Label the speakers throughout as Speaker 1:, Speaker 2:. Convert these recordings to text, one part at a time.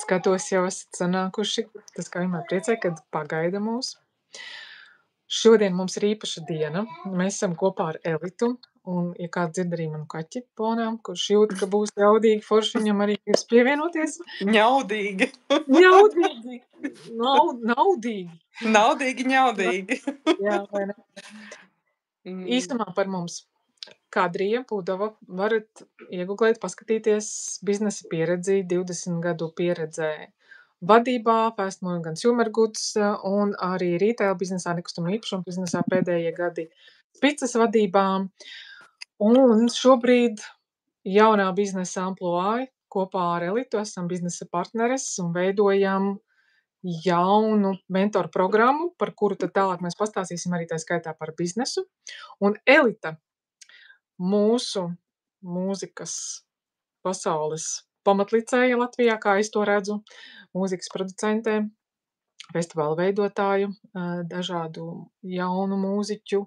Speaker 1: Skatos, jau esat sanākuši. Tas kā vienmēr priecē, kad pagaida mūs. Šodien mums ir īpaša diena. Mēs esam kopā ar Elitu. Un, ja kāds dzird arī manu kaķi fonām, kurš jūt, ka būs jaudīgi forši, viņam arī gribas pievienoties.
Speaker 2: Ņaudīgi.
Speaker 1: Ņaudīgi! Naudīgi!
Speaker 2: Naudīgi, ņaudīgi.
Speaker 1: Jā, vai ne? Īstumā par mums. Kadrija Pudova varat iegooglēt, paskatīties biznesa pieredzi, 20 gadu pieredzē vadībā, Fast Moving Consumer Goods un arī retail biznesā, nekustamo īpašumu biznesā pēdējie gadi spicas vadībā. Un šobrīd jaunā biznesa amploā kopā ar Elitu esam biznesa partneres un veidojam jaunu mentoru programmu, par kuru tad tālāk mēs pastāstīsim arī tā skaitā par biznesu. Un Elita, mūsu mūzikas pasaules pamatlicēja Latvijā, kā es to redzu, mūzikas producentē, festivāla veidotāju, dažādu jaunu mūziķu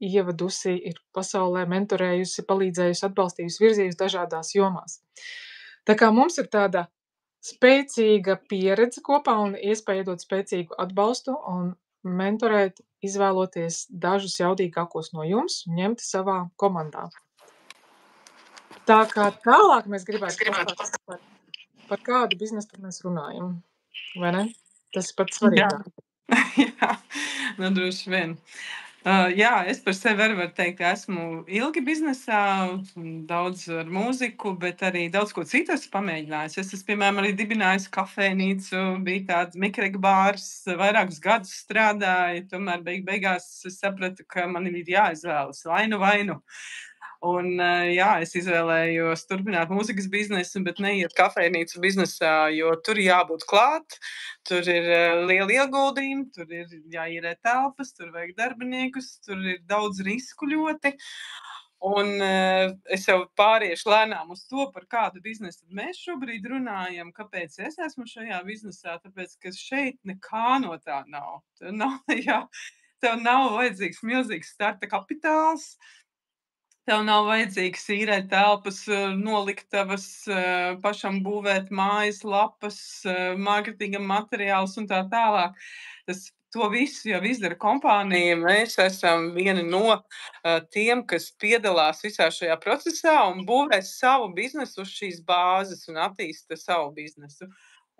Speaker 1: ievadusi, ir pasaulē mentorējusi, palīdzējusi, atbalstījusi, virzījusi dažādās jomās. Tā kā mums ir tāda spēcīga pieredze kopā un iespēja dot spēcīgu atbalstu un mentorēt, izvēloties dažus jaudīgākos no jums un ņemt savā komandā. Tā kā tālāk mēs gribētu pastāstīt par kādu biznesu mēs runājam, vai ne? Tas ir pats svarīgāk.
Speaker 2: Jā, nu droši vien. Jā, es par sevi arī varu teikt, ka esmu ilgi biznesā, daudz ar mūziku, bet arī daudz ko citu esmu pamēģinājis. Es esmu, piemēram, arī dibinājusi kafejnīcu, bija tāds mikrek bārs, vairākus gadus strādāju, tomēr beigās es sapratu, ka man ir jāizvēlas vainu. Un, jā, es izvēlējos turpināt mūzikas biznesu, bet neiet kafejnīcu biznesā, jo tur jābūt klāt, tur ir lieli ieguldījumi, tur ir jāīrē telpas, tur vajag darbiniekus, tur ir daudz risku ļoti. Un es jau pāriešu lēnām uz to, par kādu biznesu mēs šobrīd runājam, kāpēc es esmu šajā biznesā, tāpēc, ka šeit nekā no tā nav. Tev nav vajadzīgs milzīgs starta kapitāls, tev nav vajadzīgs īrēt telpas, noliktavas, pašam būvēt mājas lapas, mārketinga materiālus un tā tālāk. To visu jau izdara kompānija. Mēs esam vieni no tiem, kas piedalās visā šajā procesā un būvē savu biznesu uz šīs bāzes un attīsta savu biznesu.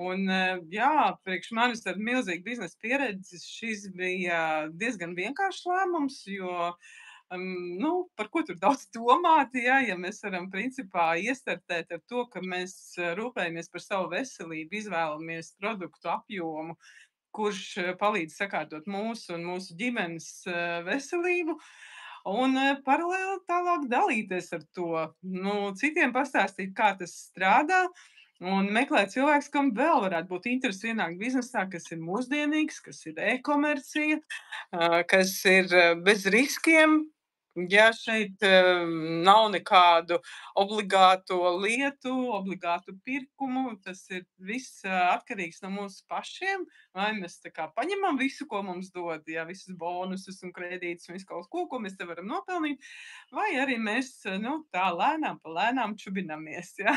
Speaker 2: Un, jā, priekš manis ar milzīgu biznesa pieredzi šis bija diezgan vienkāršs lēmums, jo par ko tur daudz domāt, ja mēs varam principā iestartēt ar to, ka mēs rūpējamies par savu veselību, izvēlamies produktu apjomu, kurš palīdz sakārtot mūsu un mūsu ģimenes veselību, un paralēli tālāk dalīties ar to, citiem pastāstīt, kā tas strādā, un meklēt cilvēks, kam vēl varētu būt interesi ienākt biznesā, kas ir mūsdienīgs, kas ir e-komercija, kas ir bez riskiem. Ja šeit nav nekādu obligāto lietu, obligātu pirkumu, tas ir viss atkarīgs no mūsu pašiem, vai mēs tā kā paņemam visu, ko mums dod, ja visus bonusus un kredītus un visu kaut ko mēs te varam nopelnīt, vai arī mēs tā lēnām pa lēnām čubinamies, ja.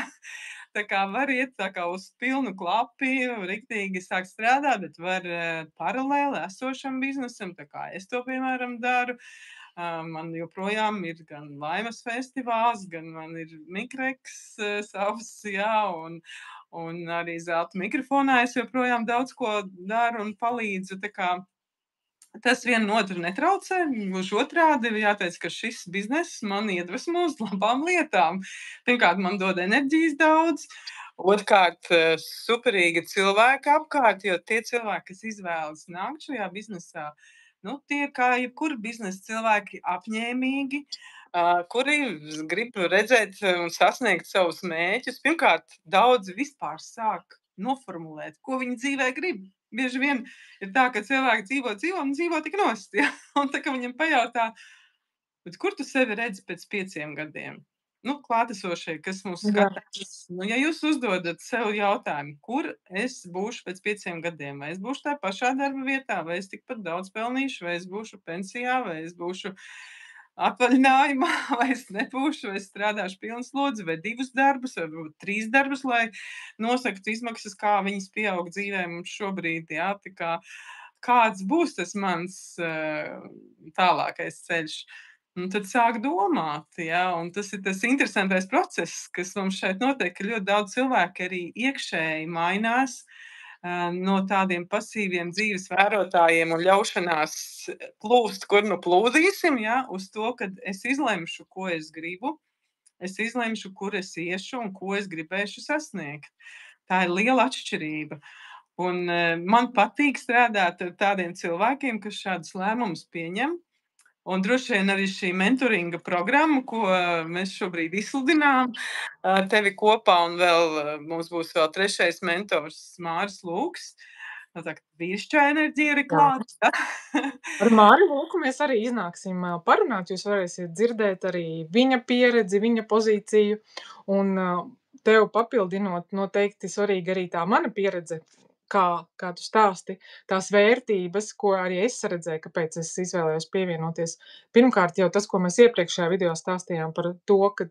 Speaker 2: Tā kā var iet tā kā uz pilnu klapi, riktīgi sākt strādāt, bet var paralēli esošam biznesam, tā kā es to, piemēram, daru. Man joprojām ir gan Laimas festivāls, gan man ir mikreks savs, jā, un arī zelta mikrofonā es joprojām daudz ko daru un palīdzu, tā kā tas vienu otru netraucē, gluži otrādi jāteic, ka šis bizness man iedvesmo uz labām lietām. Pirmkārt, man dod enerģijas daudz, otrkārt, superīgi cilvēki apkārt, jo tie cilvēki, kas izvēlas nākt šajā biznesā, tie kā jebkuri biznesa cilvēki apņēmīgi, kuri grib redzēt un sasniegt savus mērķus. Pirmkārt, daudzi vispār sāk noformulēt, ko viņi dzīvē grib. Bieži vien ir tā, ka cilvēki dzīvo tik nost, ja? Un tā, ka viņam pajautā, bet kur tu sevi redzi pēc 5 gadiem? Klātesošie, kas mūs skatās. Ja jūs uzdodat sev jautājumu, kur es būšu pēc 5 gadiem, vai es būšu tā pašā darba vietā, vai es tikpat daudz pelnīšu, vai es būšu pensijā, vai es būšu atvaļinājumā, vai es nebūšu, vai es strādāšu pilnu slodzi, vai 2 darbus, vai varbūt 3 darbus, lai nosaktu izmaksas, kā viņas pieaug dzīvē mums šobrīd, jā, tā kā kāds būs tas mans tālākais ceļš. Un tad sāk domāt, jā, un tas ir tas interesantais process, kas mums šeit notiek, ka ļoti daudz cilvēku arī iekšēji mainās no tādiem pasīviem dzīves vērotājiem un ļaušanās plūst, kur nu plūdīsim, jā, uz to, kad es izlemšu, ko es gribu, es izlemšu, kur es iešu un ko es gribēšu sasniegt. Tā ir liela atšķirība. Un man patīk strādāt ar tādiem cilvēkiem, kas šādus lēmumus pieņem. Un droši vien arī šī mentoringa programma, ko mēs šobrīd izsludinām ar tevi kopā, un vēl mums būs vēl 3. mentors Māris Lūks. Tā kā vīrišķā enerģija ir klāta.
Speaker 1: Ar Māri Lūku mēs arī iznāksim parunāt. Jūs varēsiet dzirdēt arī viņa pieredzi, viņa pozīciju. Un tev papildinot noteikti svarīgi arī tā mana pieredze, kā tu stāsti, tās vērtības, ko arī es redzēju, kāpēc es izvēlējos pievienoties. Pirmkārt jau tas, ko mēs iepriekšējā video stāstījām par to, ka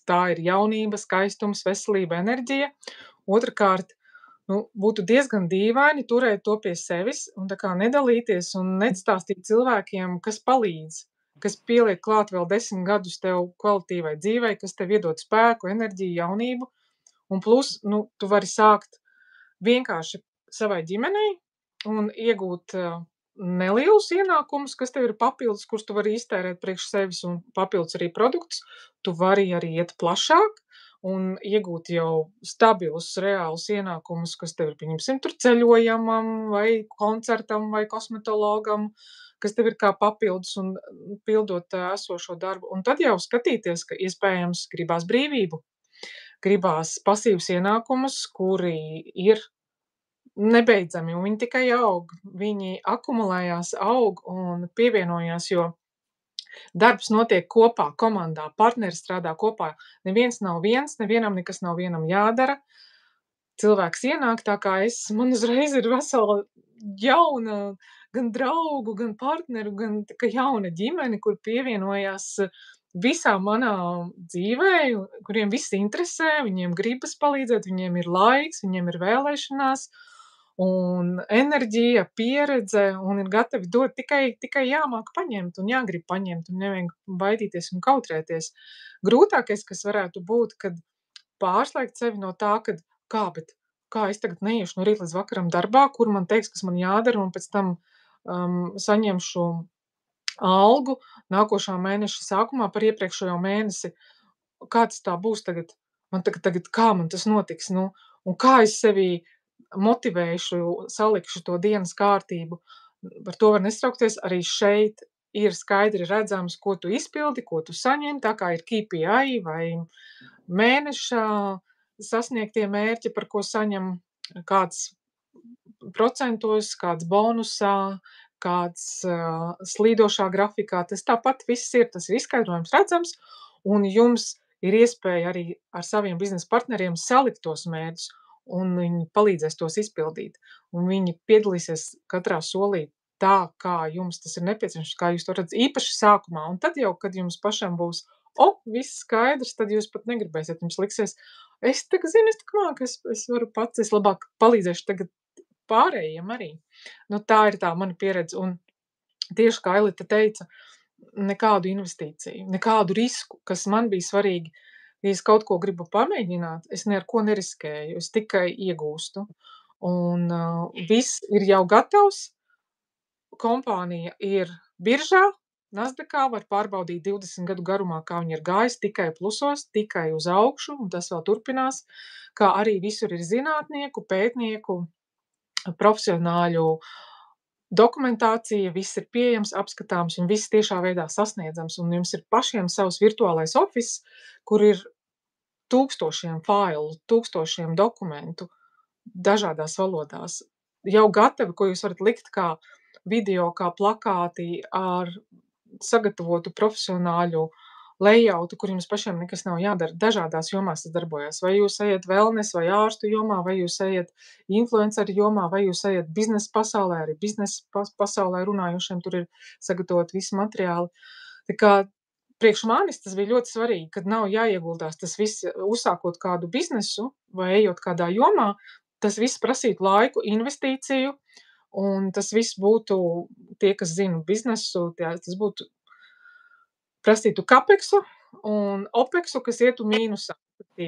Speaker 1: tā ir jaunība, skaistums, veselība, enerģija. Otrakārt, būtu diezgan dīvaini turēt to pie sevis un tā kā nedalīties un nestāstīt cilvēkiem, kas palīdz, kas pieliek klāt vēl 10 gadus tev kvalitīvai dzīvei, kas tev iedod spēku, enerģiju, jaunību. Un plus, tu vari sākt vienkārši savai ģimenei un iegūt nelielus ienākumus, kas tev ir papildus, kurus tu vari iztērēt priekš sevis un papildus arī produktus. Tu vari arī iet plašāk un iegūt jau stabilus, reālus ienākumus, kas tev ir, pieņemsim, tur ceļojamam vai koncertam vai kosmetologam, kas tev ir kā papildus un pildot esošo darbu. Un tad jau skatīties, ka iespējams gribās brīvību, gribās pasīvus ienākumus, kuri ir nebeidzami, un viņi tikai aug. Viņi akumulējās, aug un pievienojās, jo darbs notiek kopā, komandā, partneri strādā kopā. Neviens nav viens, nevienam nekas nav vienam jādara. Cilvēks ienāk tā kā man uzreiz ir vesela jauna gan draugu, gan partneru, gan tā jauna ģimene, kur pievienojās visā manā dzīvē, kuriem viss interesē, viņiem gribas palīdzēt, viņiem ir laiks, viņiem ir vēlēšanās un enerģija, pieredze un ir gatavi dot tikai jāmāk paņemt un jāgrib paņemt un nevajag baidīties un kautrēties. Grūtākais, kas varētu būt, kad pārslēgt sevi no tā, kad kā es tagad neiešu no rīta līdz vakaram darbā, kur man teiks, kas man jādara, un pēc tam saņemšu algu nākošā mēneša sākumā par iepriekšējo mēnesi. Kā tas tā būs tagad? Man tagad kā man tas notiks? Un kā es sevi motivēšu, salikšu to dienas kārtību? Par to var nestraukties. Arī šeit ir skaidri redzams, ko tu izpildi, ko tu saņem, tā kā ir KPI vai mēneša sasniegtie mērķi, par ko saņem kāds procentos, kāds bonusā, kāds slīdošā grafikā. Tas tāpat viss ir, tas ir izskaidrojums redzams, un jums ir iespēja arī ar saviem biznesa partneriem salikt tos mērķus, un viņi palīdzēs tos izpildīt. Un viņi piedalīsies katrā solī tā, kā jums tas ir nepieciešams, kā jūs to redzat īpaši sākumā. Un tad jau, kad jums pašam būs, viss skaidrs, tad jūs pat negribēsiet, jums liksies, es māku, es varu pats, es labāk palīdzēšu tagad pārējiem arī. Tā ir tā mana pieredze. Un tieši kā Ailita teica, nekādu investīciju, nekādu risku, kas man bija svarīgi. Ja es kaut ko gribu pamēģināt, es ne ar ko neriskēju, es tikai iegūstu. Un viss ir jau gatavs. Kompānija ir biržā, Nasdaqā, var pārbaudīt 20 gadu garumā, kā viņi ir gājis, tikai plusos, tikai uz augšu, un tas vēl turpinās, kā arī visur ir zinātnieku, pētnieku, profesionāļu dokumentācija, viss ir pieejams, apskatāms un viss tiešā veidā sasniedzams. Un jums ir pašiem savs virtuālais office, kur ir tūkstošiem failu, tūkstošiem dokumentu dažādās valodās. Jau gatavi, ko jūs varat likt kā video, kā plakāti ar sagatavotu profesionāļu lejautu, kur jums pašiem nekas nav jādara. Dažādās jomās tas darbojas. Vai jūs ejat wellness vai ārstu jomā, vai jūs ejat influenceru jomā, vai jūs ejat biznesa pasaulē, arī biznesa pasaulē runājošiem tur ir sagatavot visi materiāli. Tā kā priekš manis tas bija ļoti svarīgi, kad nav jāieguldās tas viss, uzsākot kādu biznesu vai ejot kādā jomā, tas viss prasītu laiku, investīciju, un tas viss būtu tie, kas zina biznesu, tas būtu prasītu kapeksu un opeksu, kas ietu mīnusā.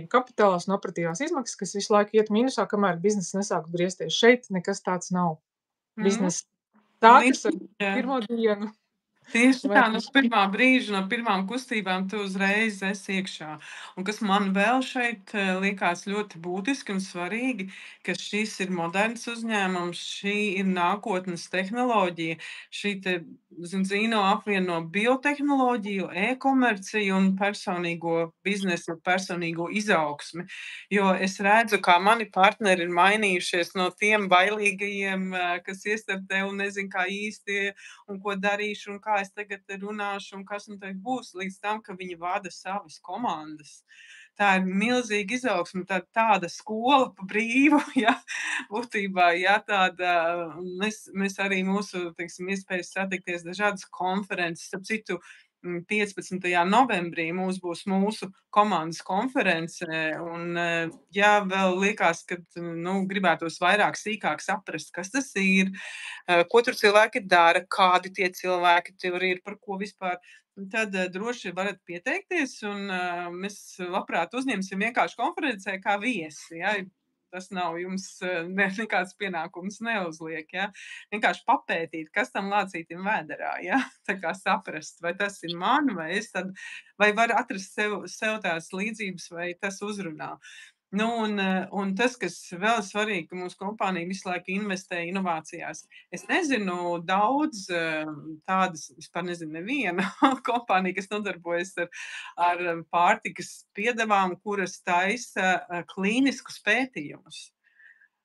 Speaker 1: Kapitālās un operatīvās izmaksas, kas visu laiku iet mīnusā, kamēr bizness nesāktu griezties. Šeit nekas tāds nav. Bizness sākas ar pirmo dienu.
Speaker 2: Tieši tā, no pirmā brīža, no pirmām kustībām tu uzreiz esi iekšā. Un kas man vēl šeit liekas ļoti būtiski un svarīgi, ka šis ir moderns uzņēmums, šī ir nākotnes tehnoloģija, šī te Zīno apvieno biotehnoloģiju, e-komerciju un personīgo biznesu, personīgo izaugsmi. Jo es redzu, kā mani partneri ir mainījušies no tiem bailīgajiem, kas iestartē un nezin, kā īsti un ko darīšu un kā es tagad runāšu un kas nu tagad būs, līdz tam, ka viņi vada savas komandas. Tā ir milzīga izaugsme, tāda skola pa brīvu, ja, būtībā, ja, tāda, mēs arī mūsu, teiksim, iespējas satikties dažādas konferences, ap citu, 15. novembrī mums būs mūsu komandas konference, un ja vēl liekas, ka gribētos vairāk sīkāk saprast, kas tas ir, ko tur cilvēki dara, kādi tie cilvēki tur ir, par ko vispār, tad droši varat pieteikties, un mēs labprāt uzņemsim vienkārši konferencē kā viesi, ja. Tas nav jums nekāds pienākums neuzliek, ja. Vienkārši papētīt, kas tam lācītim vēderā, ja. Tā kā saprast, vai tas ir man, vai var atrast sev tās līdzības, vai tas uzrunā. Un tas, kas vēl svarīgi, ka mūsu kompānija visu laiku investē inovācijās. Es nezinu daudz tādas, vispār nezinu neviena kompānija, kas nodarbojas ar pārtikas piedevām, kuras taisa klīniskus pētījumus.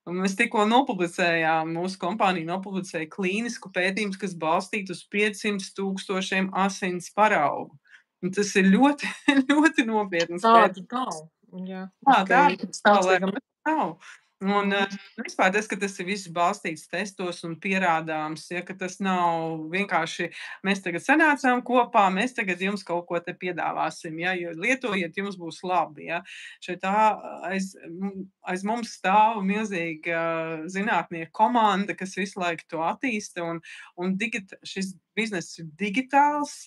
Speaker 2: Un mēs tikko nopublicējām, mūsu kompānija nopublicēja klīnisku pētījumus, kas balstīti uz 500,000 asins paraugu. Un tas ir ļoti, ļoti nopietnas pētījums.
Speaker 1: Jā,
Speaker 2: tāda nav. Un vispār tas, ka tas ir viss balstīts testos un pierādāms, ja, ka tas nav vienkārši mēs tagad sanācām kopā, mēs tagad jums kaut ko te piedāvāsim, ja, jo lietojiet, jums būs labi. Ja. Šeit aiz mums stāv milzīga zinātnieku komanda, kas visu laiku to attīsta, un šis bizness ir digitāls,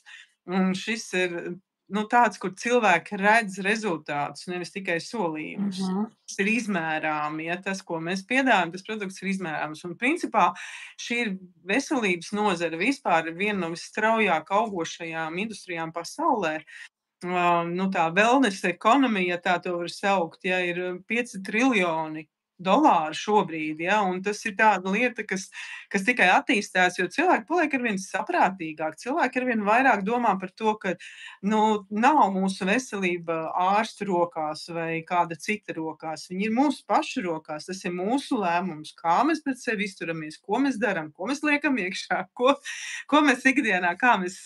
Speaker 2: un šis ir tāds, kur cilvēki redz rezultātus, nevis tikai solījumus. Tas ir izmērāmi, ja tas, ko mēs piedāvājam, tas produkts ir izmērāms. Un principā šī ir veselības nozara vispār viena no visstraujāk augošajām industrijām pasaulē. Tā wellness ekonomija, tā to var saukt, ja ir 5 triljoni dolāru šobrīd, ja, un tas ir tāda lieta, kas tikai attīstās, jo cilvēki paliek arvien saprātīgāk, cilvēki arvien vairāk domā par to, ka nav mūsu veselība ārstu rokās vai kāda cita rokās, viņi ir mūsu pašu rokās, tas ir mūsu lēmums, kā mēs pret sevi izturamies, ko mēs darām, ko mēs liekam iekšā, ko mēs ikdienā, kā mēs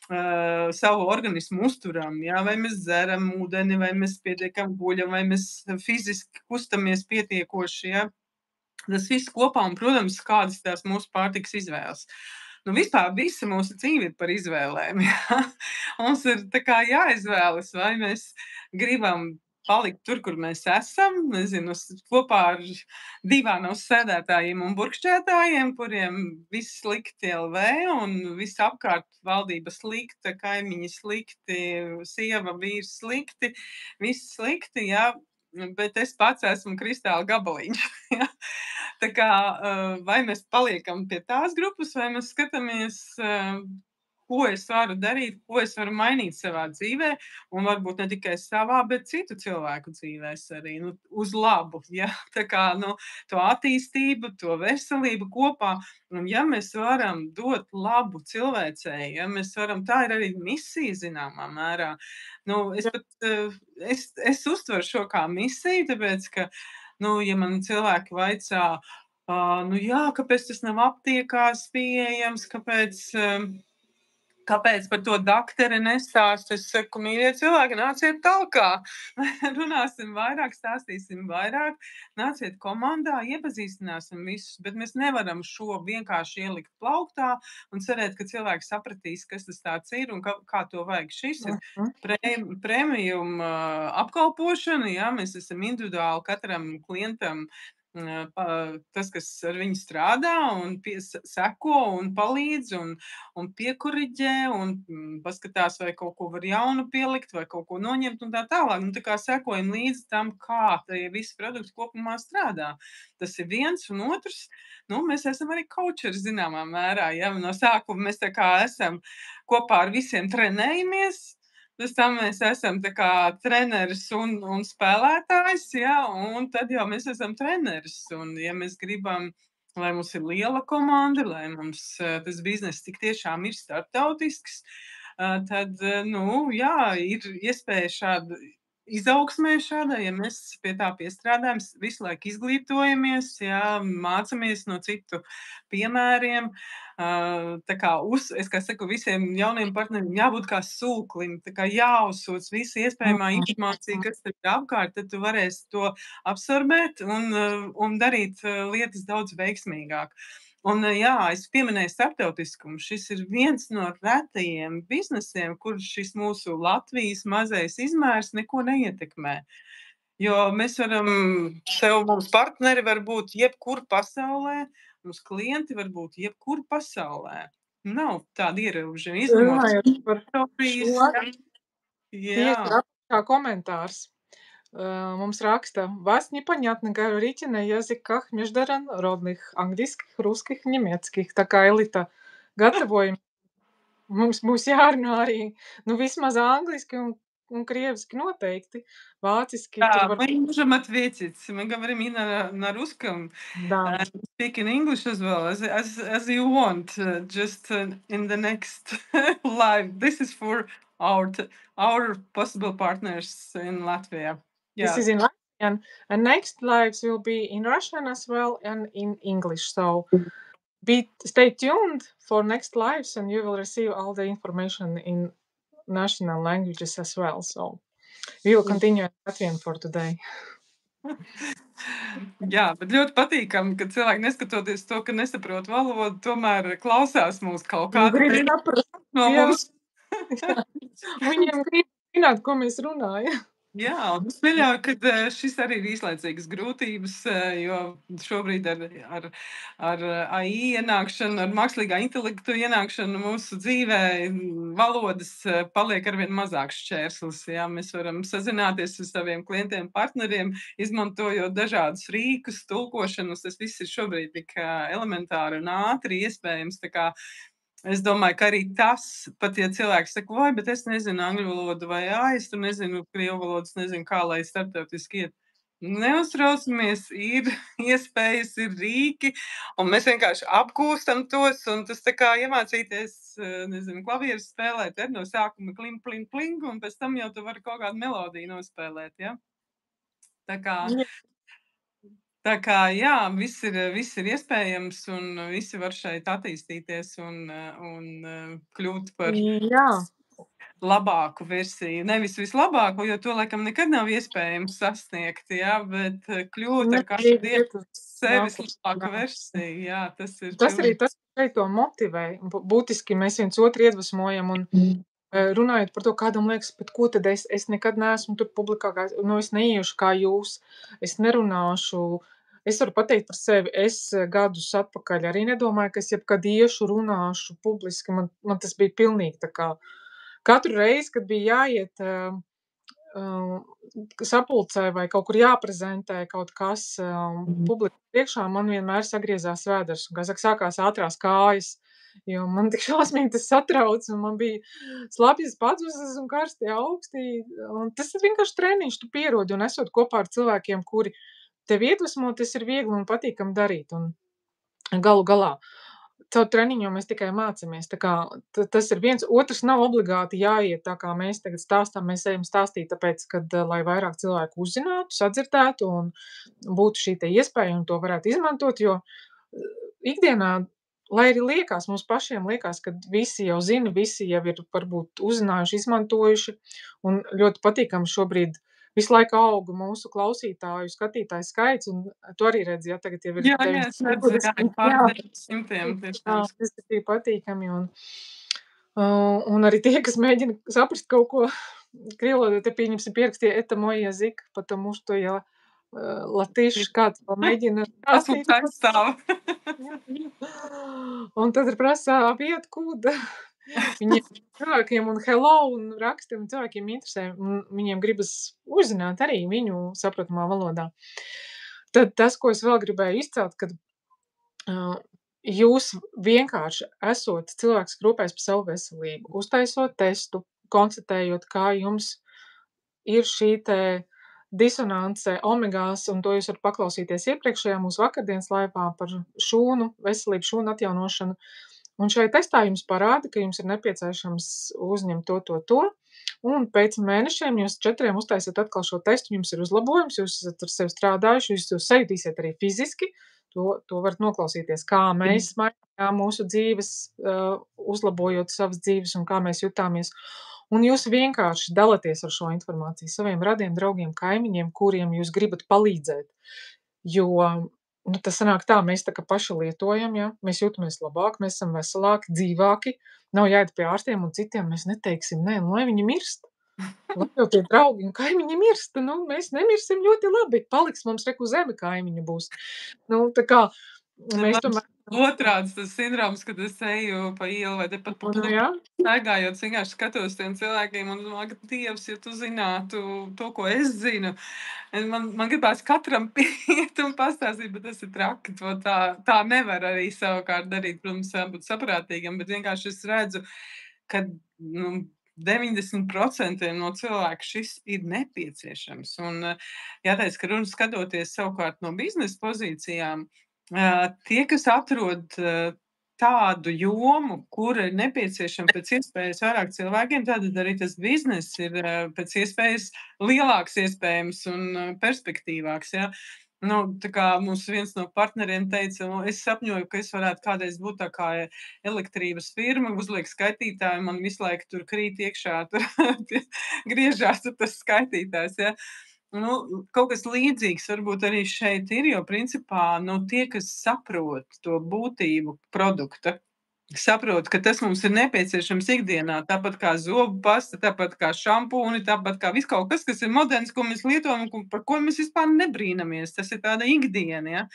Speaker 2: savu organismu uzturam, ja? Vai mēs dzeram ūdeni, vai mēs pietiekam guļam, vai mēs fiziski kustamies pietiekoši. Ja? Tas viss kopā un, protams, kādas tās mūsu pārtikas izvēles. Vispār visa mūsu dzīve ir par izvēlēm. Ja? Mums ir tā kā jāizvēlas, vai mēs gribam palikt tur, kur mēs esam, nezinu, kopā ar divām sēdētājiem un burkšķētājiem, kuriem viss slikti LV un viss apkārt valdība slikta, kaimiņi slikti, sieva, vīrs slikti, viss slikti, jā, bet es pats esmu kristāla gabaliņš. Ja? Tā kā vai mēs paliekam pie tās grupas, vai mēs skatāmies, ko es varu darīt, ko es varu mainīt savā dzīvē, un varbūt ne tikai savā, bet citu cilvēku dzīvēs arī, uz labu, ja, tā kā, to attīstību, to veselību kopā, un ja mēs varam dot labu cilvēcei, ja mēs varam, tā ir arī misija zināmā mērā, es uztveru šo kā misiju, tāpēc, ka, ja man cilvēki vaicā, jā, kāpēc tas nav aptiekās pieejams, kāpēc Kāpēc par to dakteri nestāst? Es saku, mīļie cilvēki, nāciet talkā. Runāsim vairāk, stāstīsim vairāk, nāciet komandā, iepazīstināsim visus, bet mēs nevaram šo vienkārši ielikt plauktā un cerēt, ka cilvēki sapratīs, kas tas tāds ir un kā to vajag. Šis ir premium apkalpošana, jā, mēs esam individuāli katram klientam tas, kas ar viņu strādā un seko un palīdz un piekuriģē un paskatās, vai kaut ko var jaunu pielikt, vai kaut ko noņemt un tā tālāk. Tā kā sekojam līdzi tam, kā tie visi produkti kopumā strādā. Tas ir viens un otrs. Mēs esam arī coacheri zināmā mērā. Ja? No sākuma mēs tā kā esam kopā ar visiem trenējamies. Pēc tam mēs esam tā kā treneris un spēlētājs, ja? Un tad jau mēs esam treneris. Un ja mēs gribam, lai mums ir liela komanda, lai mums tas bizness tik tiešām ir starptautisks, tad, jā, ir iespēja šāda izaugsmē šādai, ja mēs pie tā piestrādājam, visu laiku izglītojamies, jā, mācamies no citu piemēriem. Tā kā es kā saku, visiem jauniem partneriem jābūt kā sūklim, tā kā jāuzsūc visa iespējamā informācija, kas tev ir apkārt, tad tu varēsi to absorbēt un darīt lietas daudz veiksmīgāk. Un jā, es pieminēju starptautiskumu. Šis ir viens no retajiem biznesiem, kur šis mūsu Latvijas mazais izmērs neko neietekmē. Jo mēs varam, mums partneri var būt jebkur pasaulē, mums klienti var būt jebkur pasaulē. Nav tāda ierobežojuma,
Speaker 1: Runājot par šo,
Speaker 2: Jā.
Speaker 1: Tieši komentārs. Mums raksta, вас непонятно говорите на языках международных, английских, русских, немецких. Tā kā Elita gatavojam, mums būs jārunā arī, vismaz angliski un krieviski noteikti. Vāciski
Speaker 2: Да, мы можем ответить. Мы говорим и на русском.
Speaker 1: Да.
Speaker 2: Speak in English as well, as you want, just in the next live. This is for our possible partners in Latvia. Yeah.
Speaker 1: This is in Latvian, and next lives will be in Russian as well and in English. So stay tuned for next lives, and you will receive all the information in national languages as well. So we will continue in Latvian for today.
Speaker 2: Jā, bet ļoti patīkami, ka cilvēki, neskatoties to, ka nesaprot valodu, tomēr klausās mūs kaut kādā
Speaker 1: veidā no mums. Viņiem grib zināt, ko mēs runājam.
Speaker 2: Jā, un es pieļauju, ka šis arī ir īslaicīgas grūtības, jo šobrīd ar AI ienākšanu, ar mākslīgā intelektu ienākšanu mūsu dzīvē valodas paliek arvien mazāks šķērslis. Jā, mēs varam sazināties ar saviem klientiem, partneriem, izmantojot dažādus rīkus, tulkošanas. Tas viss ir šobrīd tik elementāri un ātri iespējams. Tā kā es domāju, ka arī tas, pat ja cilvēks saka, vai, bet es nezinu angļu valodu, vai es tur nezinu krievu valodu, nezinu, kā lai starptautiski iet. Neuztraucamies, ir iespējas, ir rīki, un mēs vienkārši apgūstam tos, un tas tā kā iemācīties, nezinu, klavieres spēlēt, no sākuma kling, kling, kling, un pēc tam jau tu vari kaut kādu melodiju nospēlēt, ja? Tā kā, jā, viss ir iespējams, un visi var šeit attīstīties un kļūt par labāku versiju. Nevis vislabāko, jo to laikam nekad nav iespējams sasniegt, jā, bet kļūt ar katru dienu sevis labāku versiju. Jā, tas ir.
Speaker 1: Tas arī tas, kas to motivē. Būtiski mēs viens otru iedvesmojam un runājot par to, kādam liekas, bet ko tad es nekad neesmu tur publikā, es neiešu kā jūs, es nerunāšu. Es varu pateikt par sevi, es gadus atpakaļ arī nedomāju, ka es jebkad iešu, runāšu publiski. Man tas bija pilnīgi tā kā katru reizi, kad bija jāiet sapulcē vai kaut kur jāprezentē kaut kas publiski priekšā, man vienmēr sagriezās vēders. Un, kā saka, sākās ātrās kājas, jo man tik šausmīgi tas satrauc, un man bija slapjas padzusas un karsti augstī. Un tas ir vienkārši treniņš, tu pierodi, un esot kopā ar cilvēkiem, kuri tev iedvesmo, tas ir viegli un patīkami darīt. Un galu galā, caur treniņu mēs tikai mācamies. Tā kā tas ir viens, otrs nav obligāti jāiet tā, kā mēs tagad stāstām. Mēs ejam stāstīt, tāpēc, kad, lai vairāk cilvēku uzzinātu, sadzirdētu un būtu šī te iespēja un to varētu izmantot, jo ikdienā lai arī liekas, mums pašiem liekas, ka visi jau zina, visi jau ir varbūt uzzinājuši, izmantojuši, un ļoti patīkami šobrīd visu laiku auga mūsu klausītāju, skatītāju skaits, un tu arī redzi, ja tagad jau ir
Speaker 2: Jā, es redzu, jā,
Speaker 1: 920.
Speaker 2: pār
Speaker 1: Jā,
Speaker 2: 900
Speaker 1: jā,
Speaker 2: tiešām.
Speaker 1: tas ir tik patīkami, un arī tie, kas mēģina saprast kaut ko krievu valodā, te pieņemsim pierakstīja "это мой язык", потому что я латыш, kāds vēl mēģina
Speaker 2: Tas mums
Speaker 1: rakstīt.
Speaker 2: aizstāv.
Speaker 1: Un tad ir prasa "Apiet kūda". Viņiem cilvēkiem un hello un raksti, un cilvēkiem interesē, un viņiem gribas uzzināt arī viņu saprotamā valodā. Tad tas, ko es vēl gribēju izcelt, kad jūs vienkārši esot cilvēks, kas rūpējas par savu veselību, uztaisot testu, konstatējot, kā jums ir šī te disonance omegās, un to jūs varat paklausīties iepriekšējā mūsu vakardienas laivā par šūnu veselību, šūnu atjaunošanu. Un šajā testā jums parāda, ka jums ir nepieciešams uzņemt to, un pēc mēnešiem jūs 4 uztaisiet atkal šo testu, jums ir uzlabojums, jūs esat ar sevi strādājuši, jūs to sajutīsiet arī fiziski, to varat noklausīties, kā mēs mainījām mūsu dzīves, uzlabojot savas dzīves un kā mēs jutāmies. Un jūs vienkārši dalaties ar šo informāciju saviem radiem, draugiem, kaimiņiem, kuriem jūs gribat palīdzēt. Jo tas sanāk tā, mēs tā kā paši lietojam, ja, mēs jūtamies labāk, mēs esam veselāki, dzīvāki, nav jāiet pie ārstiem un citiem, mēs neteiksim, nē, lai viņi mirst. Lai jau tie draugi un kaimiņi mirst, mēs nemirsim ļoti labi, paliks mums reku zeme kaimiņu būs. Tā kā mēs tomēr...
Speaker 2: Otrāds tas sindroms, kad es eju pa ielu vai te pat pa plūdu staigājot, vienkārši skatos tiem cilvēkiem un domāju, ka Dievs, ja tu zinātu to, ko es zinu, man gribās katram pieiet un pastāstīt, bet tas ir traki, to tā nevar arī savukārt darīt, protams, būt saprātīgam, bet vienkārši es redzu, ka 90% no cilvēku šis ir nepieciešams. Un jāteic, ka runa skatoties savukārt no biznesa pozīcijām, tie, kas atrod tādu jomu, kura ir nepieciešama pēc iespējas vairāk cilvēkiem, tad arī tas bizness ir pēc iespējas lielāks iespējams un perspektīvāks. Ja? Tā kā mums viens no partneriem teica, es sapņoju, ka es varētu kādreiz būt tā kā elektrības firma, uzliek skaitītāju, man visu laiku tur krīt iekšā, tur griežās tur tas skaitītājs. Ja? Kaut kas līdzīgs varbūt arī šeit ir, jo principā tie, kas saprot to būtību produkta, saprot, ka tas mums ir nepieciešams ikdienā, tāpat kā zobu pasta, tāpat kā šampūni, tāpat kā viss kaut kas, kas ir moderns, ko mēs lietojam un par ko mēs vispār nebrīnamies. Tas ir tāda ikdiena, ja.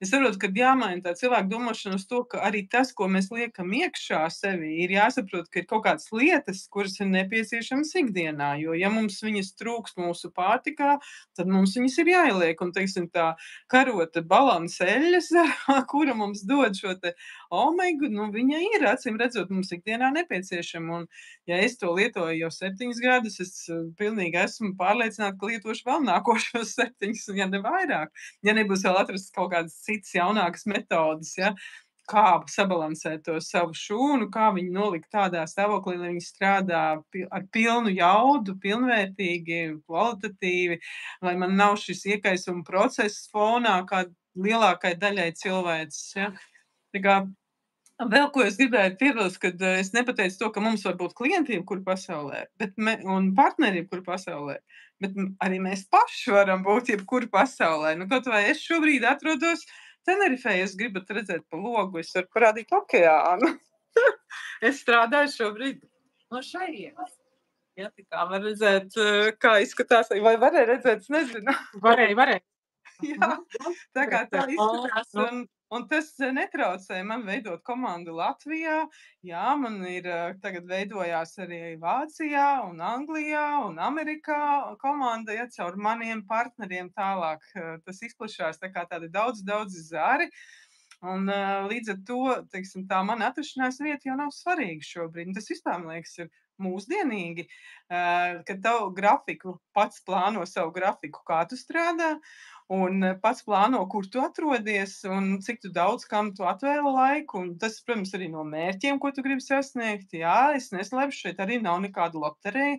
Speaker 2: Es saprotu, ka jāmaina tā cilvēka domāšana uz to, ka arī tas, ko mēs liekam iekšā sevī, ir jāsaprot, ka ir kaut kādas lietas, kuras ir nepieciešamas ikdienā, jo ja mums viņas trūkst mūsu pārtikā, tad mums viņas ir jāieliek, un, teiksim, tā karota balanseļas, kura mums dod šo te omegu, viņa ir, acīm redzot, mums ikdienā nepieciešama, un ja es to lietoju jau 7 gadus, es pilnīgi esmu pārliecināta, ka lietošu vēl nākošos 7, ja ne vairāk, ja nebūs vēl atrasts kaut kādas citas jaunākas metodas, ja, kā sabalansēt to savu šūnu, kā viņu nolikt tādā stāvoklī, lai viņi strādā ar pilnu jaudu, pilnvērtīgi, kvalitatīvi, lai man nav šis iekaisuma process fonā, kā lielākai daļai cilvēces. Ja. Tā kā vēl ko es gribēju piebilst, kad es nepateicu to, ka mums var būt klienti jebkur pasaulē, un partneri jebkur pasaulē, bet arī mēs paši varam būt jebkur pasaulē. Kaut vai es šobrīd atrodos Tenerifē, es gribat redzēt pa logu, es varu parādīt okeānu. Es strādāju šobrīd no šejienes. Ja, tā kā var redzēt, kā izskatās, vai varēja redzēt, es nezinu.
Speaker 1: Varēja.
Speaker 2: Jā, tā kā tā izskatās, un tas netraucē man veidot komandu Latvijā. Jā, man ir tagad veidojās arī Vācijā un Anglijā un Amerikā komanda, ja caur maniem partneriem tālāk tas izplašās, tā kā tādi daudz zari. Un līdz ar to, teiksim, tā mana atrašanās vieta jau nav svarīga šobrīd. Un tas vispār, man liekas, ir mūsdienīgi, ka tavu grafiku pats plāno savu grafiku, kā tu strādā, un pats plāno, kur tu atrodies un cik tu daudz kam tu atvēli laiku. Un tas, protams, arī no mērķiem, ko tu gribi sasniegt. Jā, es neslēpšu, šeit arī nav nekāda loterija.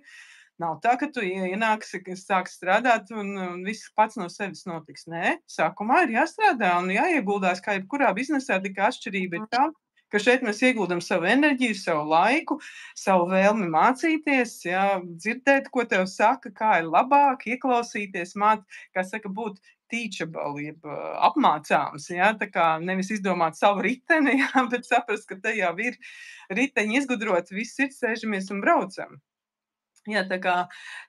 Speaker 2: Nav tā, ka tu ienāksi, ka sāks strādāt un viss pats no sevis notiks. Nē, sākumā ir jāstrādā un jāieguldās, kā jebkurā biznesā, tikai atšķirība ir tā, ka šeit mēs ieguldam savu enerģiju, savu laiku, savu vēlmi mācīties, jā, dzirdēt, ko tev saka, kā ir labāk, ieklausīties, kā saka, būt teachable, jeb apmācāms, jā, tā kā nevis izdomāt savu riteni, jā, bet saprast, ka te jau ir riteņi izgudroti, viss ir, sēžamies un braucam. Jā, tā kā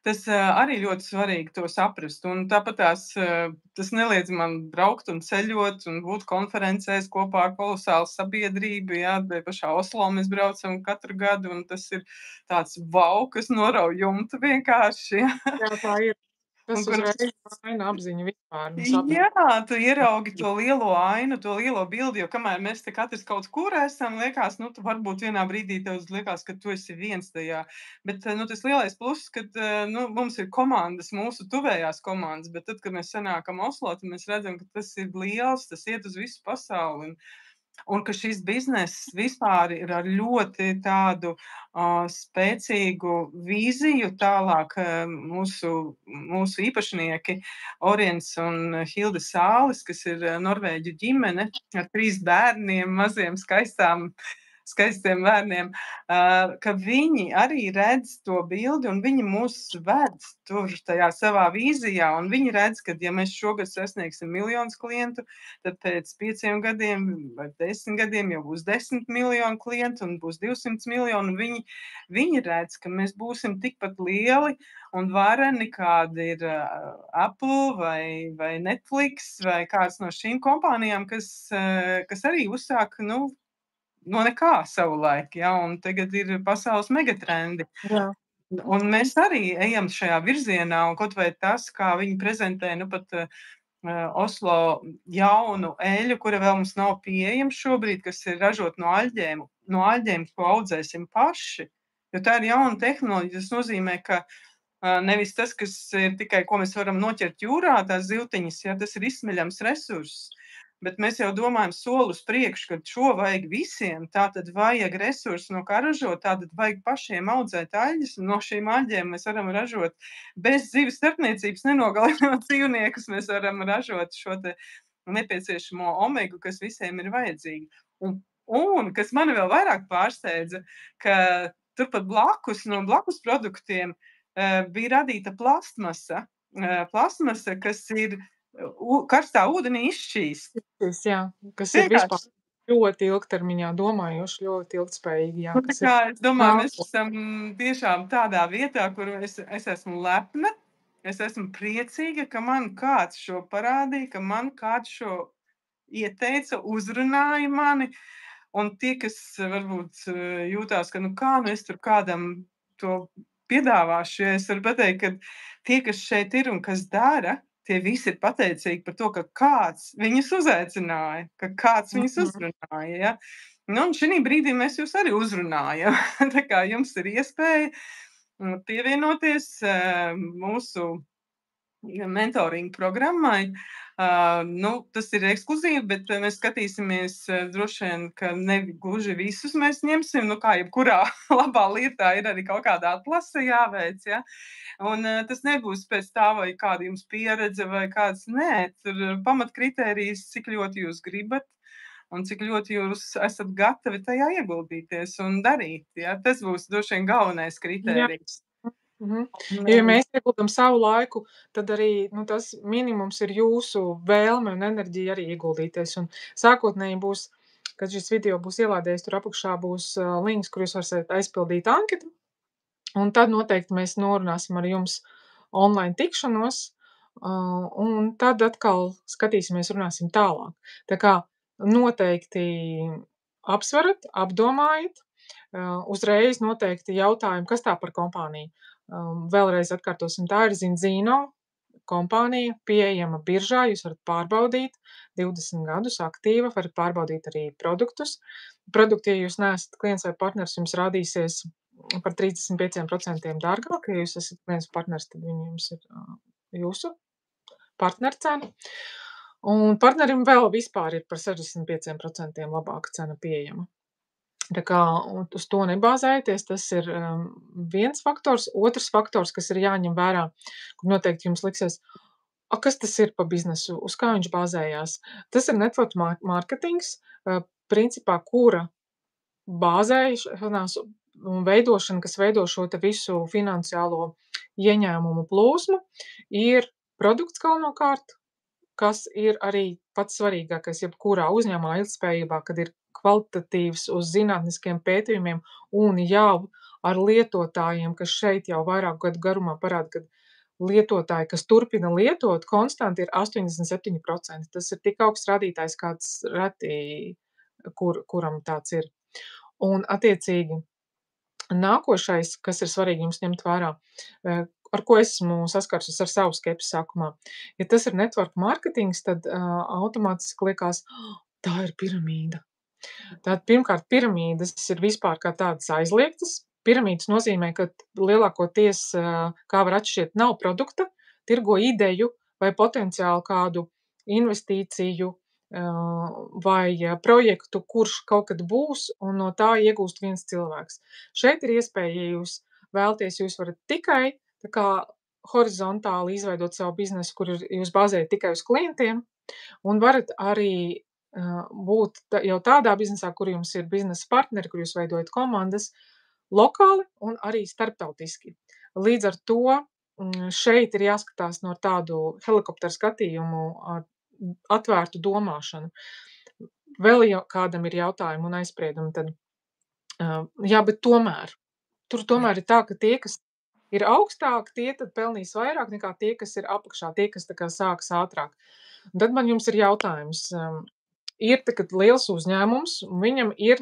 Speaker 2: tas arī ļoti svarīgi to saprast. Un tāpat tas neliedz man braukt un ceļot un būt konferencēs kopā ar kolosālu sabiedrību. Jā, tai pašā Oslo mēs braucam katru gadu, un tas ir tāds vau, kas norauj jumtu vienkārši. Jā.
Speaker 1: Jā, tā ir. Tas
Speaker 2: Un kur
Speaker 1: uzreiz maina apziņu vispār un sabiedrību.
Speaker 2: Jā, tu ieraugi to lielo ainu, to lielo bildi, jo kamēr mēs te katrs kaut kur esam, liekas, nu, tu varbūt vienā brīdī tev liekas, ka tu esi viens tajā. Bet, nu, tas lielais pluss, kad, nu, mums ir komandas, mūsu tuvējās komandas, bet tad, kad mēs sanākam Oslo, tad mēs redzam, ka tas ir liels, tas iet uz visu pasauli. Un ka šis bizness vispār ir ar ļoti tādu spēcīgu vīziju tālāk mūsu īpašnieki Orients un Hilde Sālis, kas ir norvēģu ģimene ar 3 bērniem, maziem skaistiem bērniem, ka viņi arī redz to bildi un viņi mūs ved tur tajā savā vīzijā. Un viņi redz, ka ja mēs šogad sasniegsim 1 miljonu klientu, tad pēc 5 gadiem vai 10 gadiem jau būs 10 miljonu klientu un būs 200 miljonu. Viņi redz, ka mēs būsim tikpat lieli un vareni, kāda ir Apple vai Netflix vai kāds no šīm kompānijām, kas arī uzsāk, nu, no nekā savulaik, ja, un tagad ir pasaules megatrendi.
Speaker 1: Jā.
Speaker 2: Un mēs arī ejam šajā virzienā, un kaut vai tas, kā viņi prezentē, nu pat Oslo jaunu eļu, kura vēl mums nav pieejama šobrīd, kas ir ražot no aļģēm, ko audzēsim paši, jo tā ir jauna tehnoloģija. Tas nozīmē, ka nevis tas, kas ir tikai, ko mēs varam noķert jūrā, tās zivtiņas, ja, tas ir izsmeļams resurss. Bet mēs jau domājam soli uz priekšu, ka šo vajag visiem, tātad vajag resursi, no kā ražot, tātad vajag pašiem audzēt aļģes, un no šīm aļģēm mēs varam ražot bez zivis starpniecības, nenogalinot dzīvniekus, mēs varam ražot šo te nepieciešamo omegu, kas visiem ir vajadzīga. Un kas mani vēl vairāk pārsteidza, ka turpat no blakus produktiem bija radīta plastmasa, kas ir karstā ūdenī izšķīst.
Speaker 1: Jā, kas ir vispār ļoti ilgtermiņā domājoši, ļoti ilgtspējīgi. Jā,
Speaker 2: Tā kā es domāju, mēs esam tiešām tādā vietā, kur es esmu lepna, es esmu priecīga, ka man kāds šo parādīja, ka man kāds šo ieteica, uzrunāja mani. Un tie, kas varbūt jūtās, ka nu kā nu es tur kādam to piedāvāšu, ja es varu pateikt, ka tie, kas šeit ir un kas dara, tie visi ir pateicīgi par to, ka kāds viņus uzaicināja, ka kāds viņus uzrunāja, ja. Nu, un šī brīdī mēs jūs arī uzrunājam. Tā kā jums ir iespēja pievienoties mūsu mentoringa programmai. Nu, tas ir ekskluzīvi, bet mēs skatīsimies droši vien, ka ne gluži visus mēs ņemsim. Nu, kā jebkurā labā lietā ir arī kaut kāda atlase jāveic, ja. Un tas nebūs pēc tā, vai kāda jums pieredze vai kāds. Nē, tur pamatkritērijas, cik ļoti jūs gribat un cik ļoti jūs esat gatavi tajā ieguldīties un darīt. Ja? Tas būs droši vien galvenais kritērijs.
Speaker 1: Ja mēs ieguldam savu laiku, tad arī tas minimums ir jūsu vēlme un enerģija arī ieguldīties. Un sākotnēji būs, kad šis video būs ielādējies, tur apakšā būs links, kur jūs varat aizpildīt anketu. Un tad noteikti mēs norunāsim ar jums online tikšanos, un tad atkal skatīsimies, runāsim tālāk. Tā kā noteikti apsverat, apdomājiet, uzreiz noteikti jautājumu, kas tā par kompāniju. Vēlreiz atkārtosim, tā ir Zinzino kompānija, pieejama biržā, jūs varat pārbaudīt 20 gadus aktīva, varat pārbaudīt arī produktus. Produkti, ja jūs neesat klients vai partners, jums rādīsies par 35% dārgāk. Ja jūs esat klients partners, tad viņi jums ir jūsu partnercena. Un partnerim vēl vispār ir par 65% labāka cena pieejama. Tā kā uz to nebāzēties, tas ir viens faktors. Otrs faktors, kas ir jāņem vērā, kur noteikti jums liksies, kas tas ir pa biznesu, uz kā viņš bāzējās. Tas ir network marketings, principā, kura bāzēšanās un veidošana, kas veido šo te visu finansiālo ieņēmumu plūsmu, ir produkts galvenokārt, kas ir arī pats svarīgākais jebkurā uzņēmumā ilgtspējībā, kad ir kvalitatīvs uz zinātniskiem pētījumiem un jau ar lietotājiem, kas šeit jau vairāku gadu garumā parāda, ka lietotāji, kas turpina lietot, konstanti ir 87%. Tas ir tik augsts rādītājs, kāds reti, kuram tāds ir. Un attiecīgi nākošais, kas ir svarīgi jums ņemt vērā, ar ko esmu saskārusies ar savu skepsi sākumā. Ja tas ir network marketings, tad automātiski liekas, tā ir piramīda. Tātad pirmkārt, piramīdas ir vispār kā tādas aizliegtas. Piramīdas nozīmē, ka lielākoties, kā var atšķirt, nav produkta, tirgo ideju vai potenciāli kādu investīciju vai projektu, kurš kaut kad būs, un no tā iegūst viens cilvēks. Šeit ir iespēja, ja jūs vēlaties, jūs varat tikai tā kā horizontāli izveidot savu biznesu, kur jūs bāzējat tikai uz klientiem, un varat arī būt jau tādā biznesā, kur jums ir biznesa partneri, kur jūs veidojat komandas lokāli un arī starptautiski. Līdz ar to šeit ir jāskatās no tādu helikopteru skatījumu ar atvērtu domāšanu. Vēl ja kādam ir jautājumi un aizspriedumi, tad jā, bet tomēr. Tur tomēr ir tā, ka tie, kas ir augstāk, tie tad pelnīs vairāk nekā tie, kas ir apakšā, tie, kas tā kā sākas ātrāk. Un tad man jums ir jautājums. Ir tagad liels uzņēmums, un viņam ir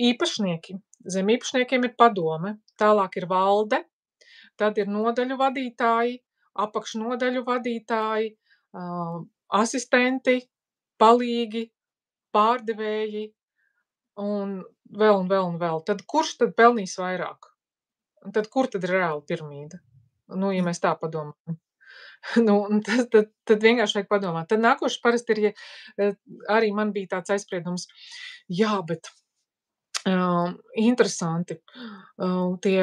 Speaker 1: īpašnieki. Zem īpašniekiem ir padome, tālāk ir valde, tad ir nodaļu vadītāji, apakšnodaļu vadītāji, asistenti, palīgi, pārdevēji un vēl. Tad kurš tad pelnīs vairāk? Un tad kur tad ir reāla piramīda? Nu, ja mēs tā padomājam. Tad vienkārši vajag padomāt. Tad nākošais parasti ir, ja arī man bija tāds aizspriedums, jā, bet interesanti. Tie,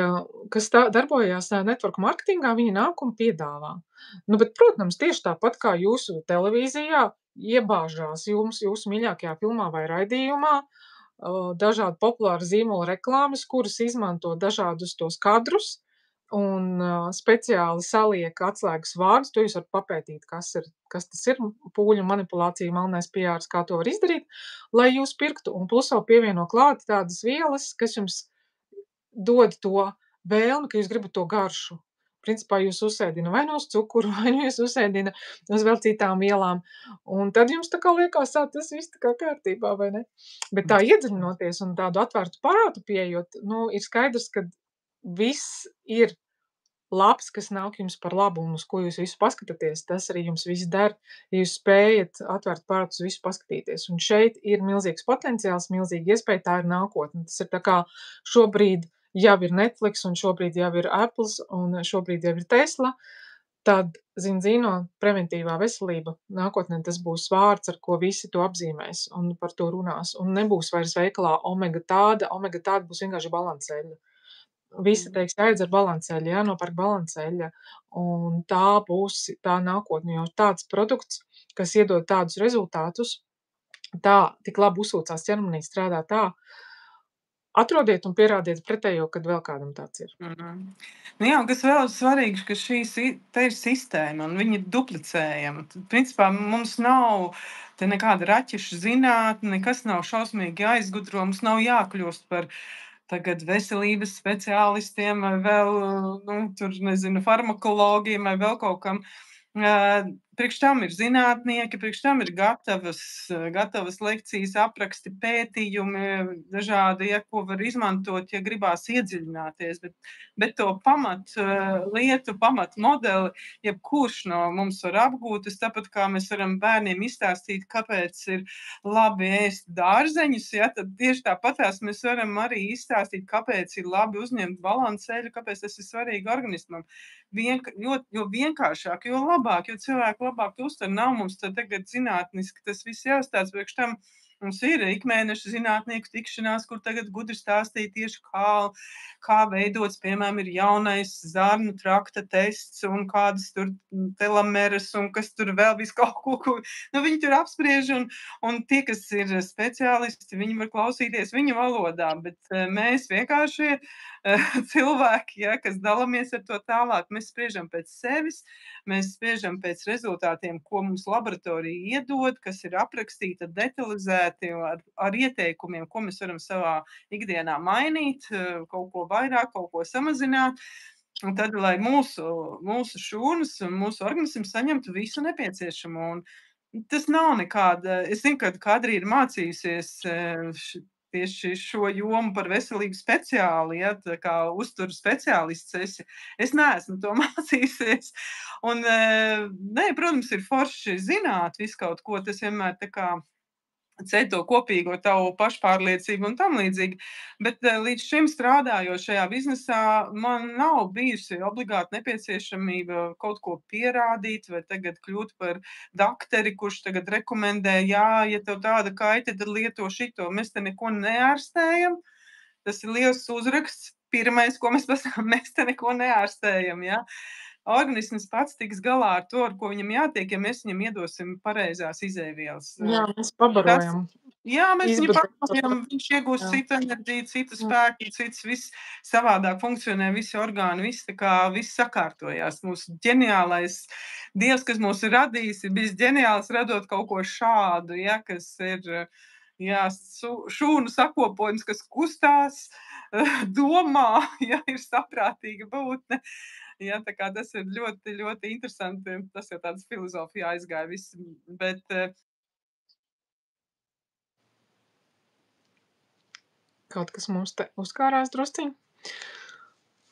Speaker 1: kas darbojās network marketingā, viņi nāk un piedāvā. Bet, protams, tieši tāpat kā jūsu televīzijā iebāžās jūsu mīļākajā filmā vai raidījumā dažādi populāri zīmola reklāmas, kuras izmanto dažādus tos kadrus un speciāli saliek atslēgas vārdus. To jūs varat papētīt, kas tas ir, pūļu manipulācija, melnais PR, kā to var izdarīt, lai jūs pirktu. Un plus vēl pievieno klāt tādas vielas, kas jums dod to vēlmi, ka jūs gribat to garšu. Principā jūs uzsēdina vai no uz cukuru, vai jūs uzsēdina uz vēl citām vielām. Un tad jums tā kā liekas, tas viss tā kā kārtībā, vai ne? Bet tā iedziļinoties un tādu atvērtu prātu pieejot, ir skaidrs, ka viss ir labs, kas nāk jums par labu un uz ko jūs visu paskatāties, tas arī jums viss der, ja jūs spējat atvērt prātu uz visu paskatīties. Un šeit ir milzīgs potenciāls, milzīga iespēja, tā ir nākotne. Tas ir tā kā šobrīd jau ir Netflix un šobrīd jau ir Apples un šobrīd jau ir Tesla, tad, zino, preventīvā veselība nākotnē tas būs vārds, ar ko visi to apzīmēs un par to runās. Un nebūs vairs veikalā omega tāda būs vienkārši balanceļa. Visi teiks, jāiedzer balanceļa, jānopērk balanceļa, un tā būs tā nākotne, jo tāds produkts, kas iedod tādus rezultātus, tā tik labi uzsūcās ķermenī, strādā tā, atrodiet un pierādiet pretējo, kad vēl kādam tāds ir.
Speaker 2: Jā, kas vēl svarīgs, ka te ir sistēma un viņi ir duplicējama. Principā mums nav te nekāda raķešu zinātne, nekas nav šausmīgi jāizgudro, mums nav jākļūst par tagad veselības speciālistiem vai vēl, farmakologiem vai vēl kaut kam. Priekš tam ir zinātnieki, priekš tam ir gatavas lekcijas, apraksti, pētījumi, dažādi, ko var izmantot, ja gribās iedziļināties, bet to lietu, modeli, jebkurš no mums var apgūt. Tāpat kā mēs varam bērniem izstāstīt, kāpēc ir labi ēst dārzeņus, tad tieši tāpatās mēs varam arī izstāstīt, kāpēc ir labi uzņemt balanceļu, kāpēc tas ir svarīgi organismam. Jo vienkāršāk, jo labāk, jo cilvēku labāk uztver. Nav mums tagad zinātniski tas viss jāstāsta, priekš tam Mums ir ikmēneša zinātnieku tikšanās, kur tagad gudri stāstīja tieši, kā veidots, piemēram, ir jaunais zarnu trakta tests un kādas tur telomeras un kas tur vēl visu kaut ko, viņi tur apspriež un tie, kas ir speciālisti, viņi var klausīties viņu valodā, bet mēs vienkārši cilvēki, ja, kas dalamies ar to tālāk, mēs spriežam pēc sevis, mēs spriežam pēc rezultātiem, ko mums laboratorija iedod, kas ir aprakstīta detalizēti ar ieteikumiem, ko mēs varam savā ikdienā mainīt, kaut ko vairāk, kaut ko samazināt. Un tad, lai mūsu šūnas un mūsu organisms saņemtu visu nepieciešamo. Un tas nav nekāda, es zinu, ka Kadri ir mācījusies tieši šo jomu par veselību speciāli, ja, tā kā uzturu speciālists esi. Es neesmu to mācījusies. Un, protams, ir forši zināt visu kaut ko, tas vienmēr tā kā ceļ to kopīgo tavu pašpārliecību un tam līdzīgi. Bet līdz šim strādājot šajā biznesā, man nav bijusi obligāti nepieciešamība kaut ko pierādīt vai tagad kļūt par dakteri, kurš tagad rekomendē, ja tev tāda kaita, tad lieto šito. Mēs te neko neārstējam. Tas ir liels uzraksts. Pirmais, ko mēs pasakām, mēs te neko neārstējam, ja. Organisms pats tiks galā ar to, ar ko viņam jātiek, ja mēs viņam iedosim pareizās izēvielas.
Speaker 1: Jā, mēs pabarojam.
Speaker 2: Jā, mēs viņu pabarojam, viņš iegūst citu enerģiju, citu spēku, cits viss savādāk funkcionē, visi orgāni, viss sakārtojās. Mūsu ģeniālais Dievs, kas mūs ir radījis, ir bijis ģeniāls radot kaut ko šādu, ja, kas ir šūnu sakopojums, kas kustās, domā, ja ir saprātīga būtne. Ja, tā kā tas ir ļoti, ļoti interesanti. Tas jau tāds filozofijā aizgāja viss. Bet
Speaker 1: kaut kas mums te uzkārās drusciņ.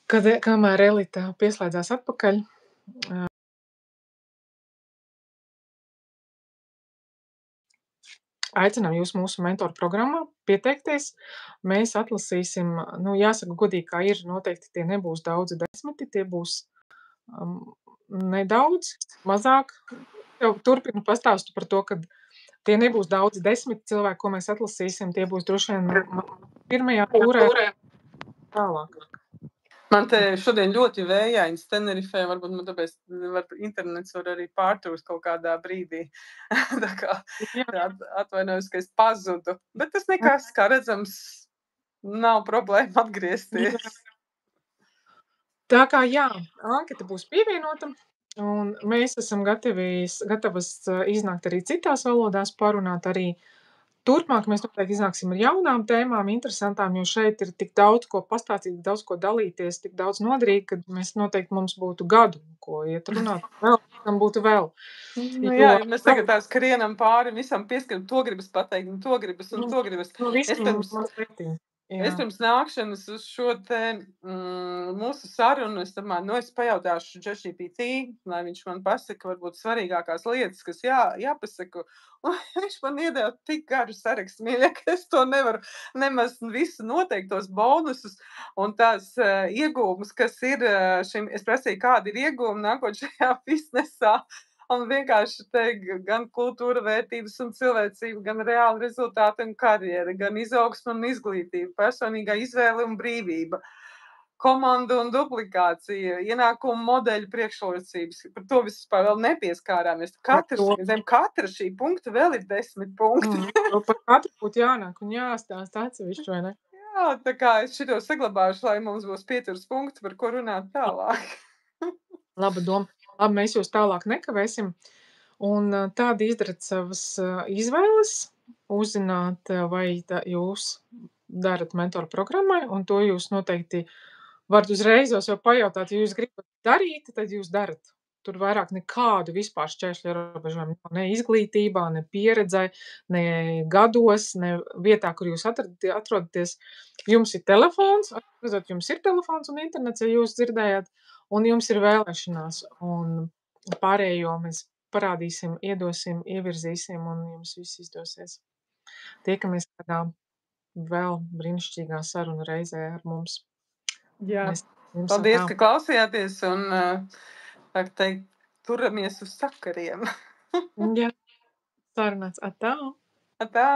Speaker 1: Kamēr Elita pieslēdzās atpakaļ, aicinām jūs mūsu mentoru programmā pieteikties. Mēs atlasīsim, jāsaka godīgi, kā ir, noteikti tie nebūs daudzi 10, tie būs nedaudz, mazāk. Jau turpinu pastāstu par to, ka tie nebūs daudzi 10 cilvēki, ko mēs atlasīsim, tie būs droši vien pirmajā turē tālāk.
Speaker 2: Man te šodien ļoti vējains Tenerifē, varbūt man tāpēc internets var arī pārtrūst kaut kādā brīdī. Tā kā atvainojos, ka es pazudu. Bet tas nekas, kā redzams, nav problēma atgriezties.
Speaker 1: Tā kā anketa būs pievienota, un mēs esam gatavas iznākt arī citās valodās, parunāt arī. Turpmāk mēs noteikti iznāksim ar jaunām tēmām, interesantām, jo šeit ir tik daudz ko pastāstīt, daudz ko dalīties, tik daudz noderīgi, ka mēs noteikti mums būtu gadu, ko iet runāt, vēl, tam būtu vēl.
Speaker 2: Jā, mēs tagad tās krienam pāri, visam pieskaram, to gribas pateikt, un to gribas, un to gribas. Es pirms nākšanas uz šo te mūsu sarunu, es pajautāšu ChatGPT, lai viņš man pasaka varbūt svarīgākās lietas, kas jāpasaka. Un viņš man iedeva tik garu sarakstu, mīļa, ka es to nevaru nemaz visu noteiktos bonusus un tās iegūmus, kas ir šim. Es prasīju, kādi ir iegūmi nākot šajā biznesā. Un vienkārši te gan kultūra vērtības un cilvēcība, gan reāli rezultāti un karjera, gan izaugsme un izglītība, personīgā izvēle un brīvība, komanda un duplikācija, ienākumu modeļu priekšrocības. Par to vispār vēl nepieskārāmies. Zem katra šī punkta vēl ir 10 punkti.
Speaker 1: Par katru būtu jānāk un jāstāst atsevišķi, vai ne?
Speaker 2: Jā, tā kā es šito saglabāšu, lai mums būs 5 punkti, par ko runāt tālāk.
Speaker 1: Laba doma. Labi, mēs jūs tālāk nekavēsim. Un tādi izdarat savas izvēles, uzzināt, vai jūs darat mentoru programmai, un to jūs noteikti varat uzreizos jau pajautāt, ja jūs gribat darīt, tad jūs darat. Tur vairāk nekādu vispār šķēršļu ierobežojumu, ne izglītībā, ne pieredzē, ne gados, ne vietā, kur jūs atrodaties. Jums ir telefons, jums ir telefons un internets, ja jūs dzirdējāt, un jums ir vēlēšanās, un pārējo mēs parādīsim, iedosim, ievirzīsim, un jums viss izdosies. Tiekamies kādā vēl brīnišķīgā saruna reizē ar mums.
Speaker 2: Jā, paldies, ka klausījāties, un tā teikt, turamies uz sakariem.
Speaker 1: Jā, sarunāts. Atā!
Speaker 2: Atā!